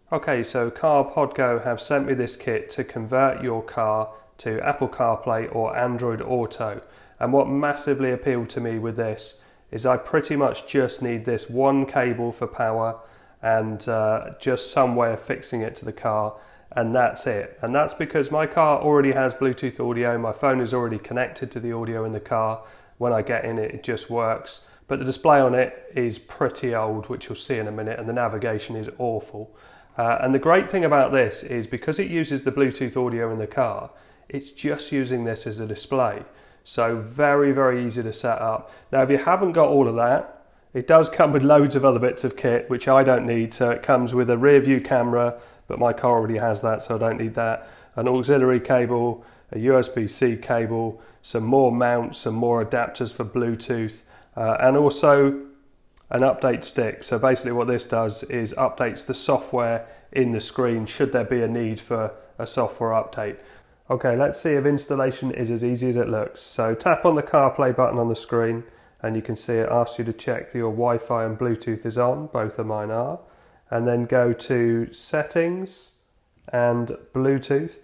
Okay, so CarpodGo have sent me this kit to convert your car to Apple CarPlay or Android Auto. And what massively appealed to me with this is I pretty much just need this one cable for power and just some way of fixing it to the car, and that's it. And that's because my car already has Bluetooth audio, my phone is already connected to the audio in the car. When I get in it, it just works. But the display on it is pretty old, which you'll see in a minute, and the navigation is awful. And the great thing about this is because it uses the Bluetooth audio in the car, it's just using this as a display. So very, very easy to set up. Now, if you haven't got all of that, it does come with loads of other bits of kit, which I don't need. So it comes with a rear view camera, but my car already has that, so I don't need that. An auxiliary cable, a USB-C cable, some more mounts, some more adapters for Bluetooth, and also an update stick. So basically what this does is updates the software in the screen should there be a need for a software update. Okay, let's see if installation is as easy as it looks. So tap on the CarPlay button on the screen and you can see it asks you to check that your Wi-Fi and Bluetooth is on. Both of mine are. And then go to Settings and Bluetooth.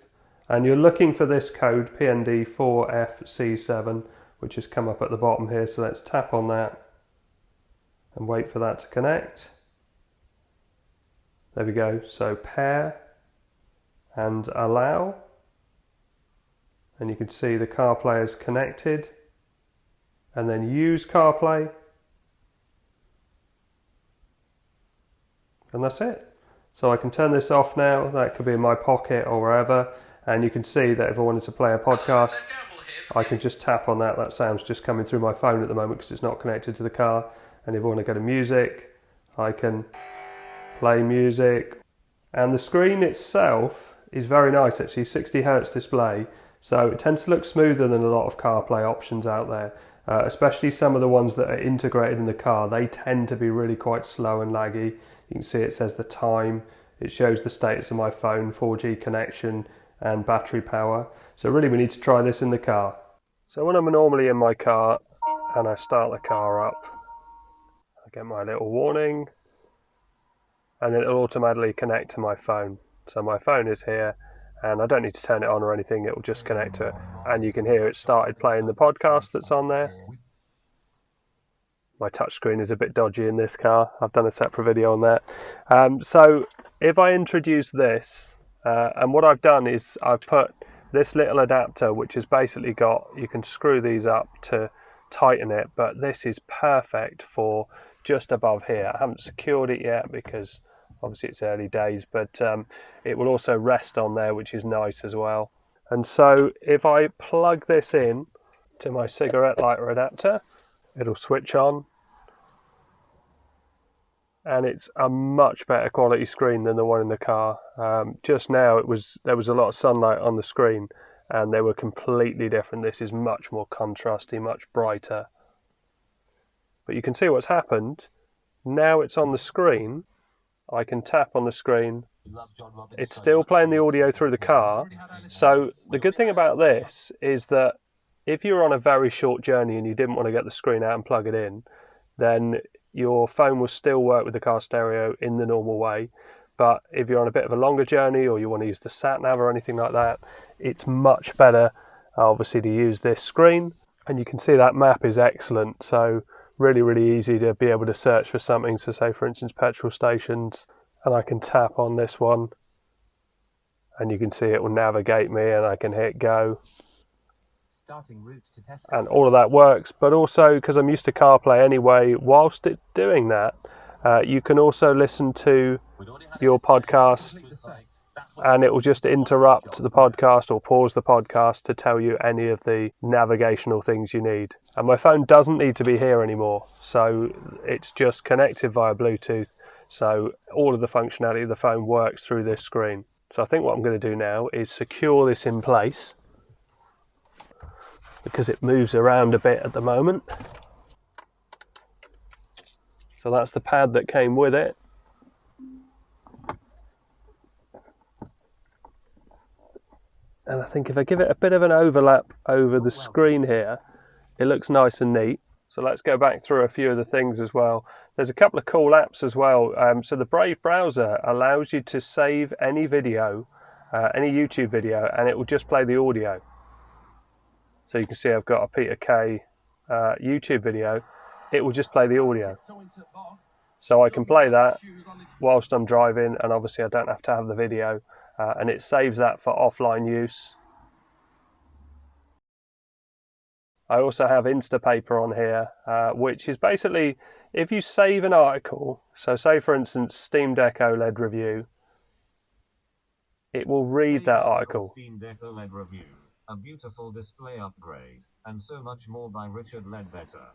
And you're looking for this code PND4FC7, which has come up at the bottom here. So let's tap on that and wait for that to connect. There we go. So pair and allow. And you can see the CarPlay is connected. And then use CarPlay. And that's it. So I can turn this off now. That could be in my pocket or wherever. And you can see that if I wanted to play a podcast, I can just tap on that. That sound's just coming through my phone at the moment because it's not connected to the car. And if I want to go to music, I can play music. And the screen itself is very nice actually, 60 Hz display. So it tends to look smoother than a lot of CarPlay options out there, especially some of the ones that are integrated in the car. They tend to be really quite slow and laggy. You can see it says the time, it shows the status of my phone, 4G connection and battery power. So really we need to try this in the car. So when I'm normally in my car and I start the car up, I get my little warning and then it'll automatically connect to my phone. So my phone is here and I don't need to turn it on or anything, it will just connect to it. And you can hear it started playing the podcast that's on there. My touchscreen is a bit dodgy in this car. I've done a separate video on that. So if I introduce this, and what I've done is I've put this little adapter, which has basically got, you can screw these up to tighten it, but this is perfect for just above here. I haven't secured it yet because obviously it's early days, but it will also rest on there, which is nice as well. And so if I plug this in to my cigarette lighter adapter, it'll switch on. And it's a much better quality screen than the one in the car. Just now there was a lot of sunlight on the screen and they were completely different. This is much more contrasty, much brighter. But you can see what's happened. Now it's on the screen. I can tap on the screen. It's still playing the audio through the car. So the good thing about this is that if you're on a very short journey and you didn't want to get the screen out and plug it in, then your phone will still work with the car stereo in the normal way. But if you're on a bit of a longer journey or you want to use the sat nav or anything like that, it's much better obviously to use this screen. And you can see that map is excellent. So really, really easy to be able to search for something. So say for instance petrol stations, and I can tap on this one and you can see it will navigate me and I can hit go. Starting route to test. And all of that works, but also because I'm used to CarPlay anyway, whilst it's doing that, you can also listen to your podcast and it will just interrupt the podcast or pause the podcast to tell you any of the navigational things you need. And my phone doesn't need to be here anymore, so it's just connected via Bluetooth, so all of the functionality of the phone works through this screen. So I think what I'm going to do now is secure this in place because it moves around a bit at the moment. So that's the pad that came with it. And I think if I give it a bit of an overlap over the screen here, it looks nice and neat. So let's go back through a few of the things as well. There's a couple of cool apps as well. So the Brave browser allows you to save any video, any YouTube video, and it will just play the audio. So you can see I've got a Peter Kay YouTube video. It will just play the audio. So I can play that whilst I'm driving, and obviously I don't have to have the video, and it saves that for offline use. I also have Instapaper on here, which is basically if you save an article, so say for instance Steam Deck OLED review, it will read that article. Steam Deck OLED review, a beautiful display upgrade, and so much more by Richard Ledbetter.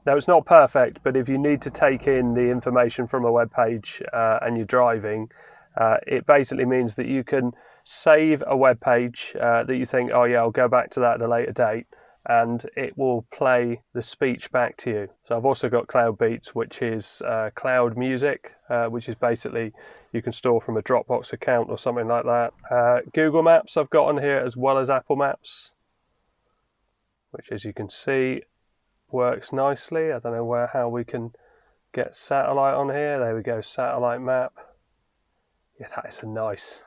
Now it's not perfect, but if you need to take in the information from a web page and you're driving, it basically means that you can save a web page that you think, oh yeah, I'll go back to that at a later date, and it will play the speech back to you. So I've also got Cloud Beats, which is cloud music, which is basically you can store from a Dropbox account or something like that. Google Maps I've got on here, as well as Apple Maps, which as you can see works nicely. I don't know how we can get satellite on here. There we go, satellite map. Yeah, that is a nice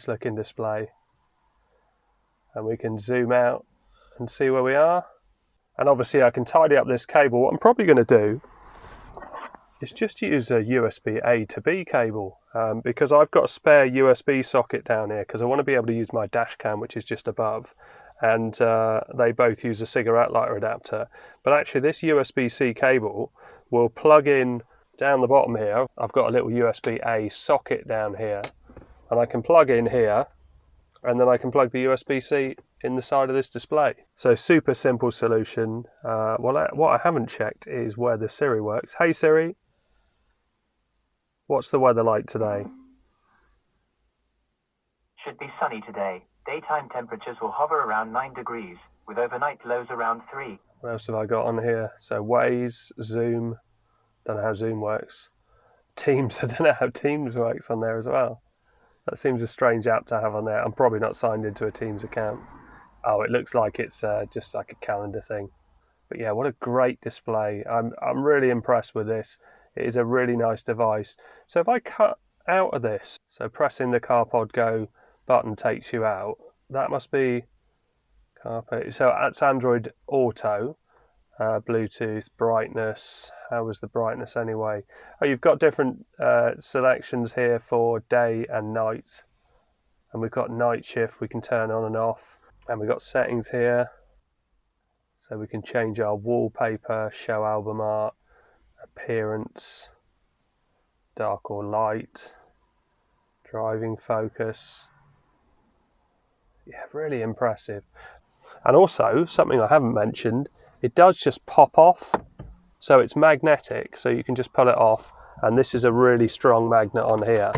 looking display. And we can zoom out and see where we are. And obviously I can tidy up this cable. What I'm probably going to do is just use a USB A to B cable, because I've got a spare USB socket down here because I want to be able to use my dash cam, which is just above, and they both use a cigarette lighter adapter. But actually this USB-C cable will plug in down the bottom here. I've got a little USB A socket down here, and I can plug in here, and then I can plug the USB-C in the side of this display. So super simple solution. What I haven't checked is where the Siri works. Hey Siri, what's the weather like today? Should be sunny today. Daytime temperatures will hover around 9 degrees, with overnight lows around 3. What else have I got on here? So Waze, Zoom, don't know how Zoom works. Teams, I don't know how Teams works on there as well. That seems a strange app to have on there. I'm probably not signed into a Teams account. Oh, it looks like it's just like a calendar thing. But yeah, what a great display. I'm really impressed with this. It is a really nice device. So if I cut out of this, so pressing the CarpodGo button takes you out, that must be Carpod. So that's Android Auto, Bluetooth, brightness. How was the brightness anyway? Oh, you've got different selections here for day and night. And we've got night shift we can turn on and off. And we've got settings here. So we can change our wallpaper, show album art, appearance, dark or light, driving focus. Yeah, really impressive. And also, something I haven't mentioned, it does just pop off. So it's magnetic, so you can just pull it off. And this is a really strong magnet on here.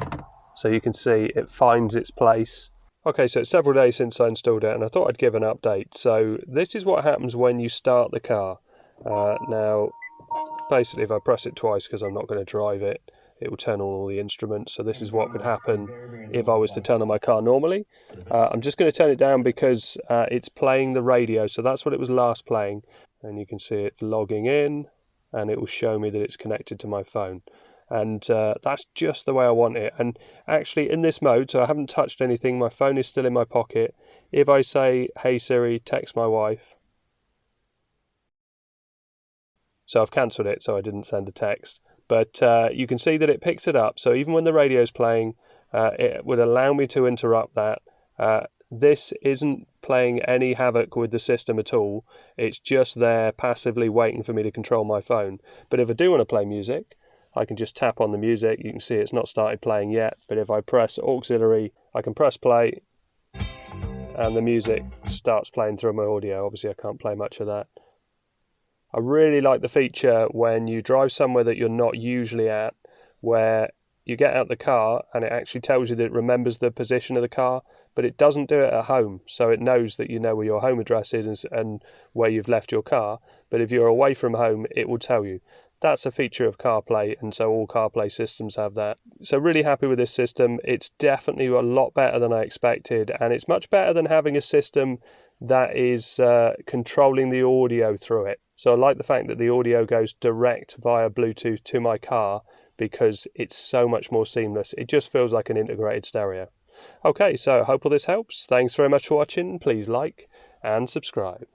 So you can see it finds its place. Okay, so it's several days since I installed it, and I thought I'd give an update. So this is what happens when you start the car. Now, basically if I press it twice, because I'm not going to drive it, it will turn on all the instruments. So this is what would happen if I was to turn on my car normally. I'm just going to turn it down because it's playing the radio. So that's what it was last playing. And you can see it's logging in, and it will show me that it's connected to my phone. And that's just the way I want it. And actually in this mode, so I haven't touched anything, my phone is still in my pocket. If I say, hey Siri, text my wife. So I've cancelled it, so I didn't send a text. But you can see that it picks it up. So even when the radio's playing, it would allow me to interrupt that. This isn't playing any havoc with the system at all. It's just there passively waiting for me to control my phone. But if I do want to play music, I can just tap on the music. You can see it's not started playing yet, but if I press auxiliary, I can press play and the music starts playing through my audio. Obviously I can't play much of that. I really like the feature when you drive somewhere that you're not usually at, where you get out the car and it actually tells you that it remembers the position of the car, but it doesn't do it at home. So it knows that you know where your home address is and where you've left your car. But if you're away from home, it will tell you. That's a feature of CarPlay, and so all CarPlay systems have that. So really happy with this system. It's definitely a lot better than I expected, and it's much better than having a system that is controlling the audio through it. So I like the fact that the audio goes direct via Bluetooth to my car because it's so much more seamless. It just feels like an integrated stereo. Okay, so I hope all this helps. Thanks very much for watching. Please like and subscribe.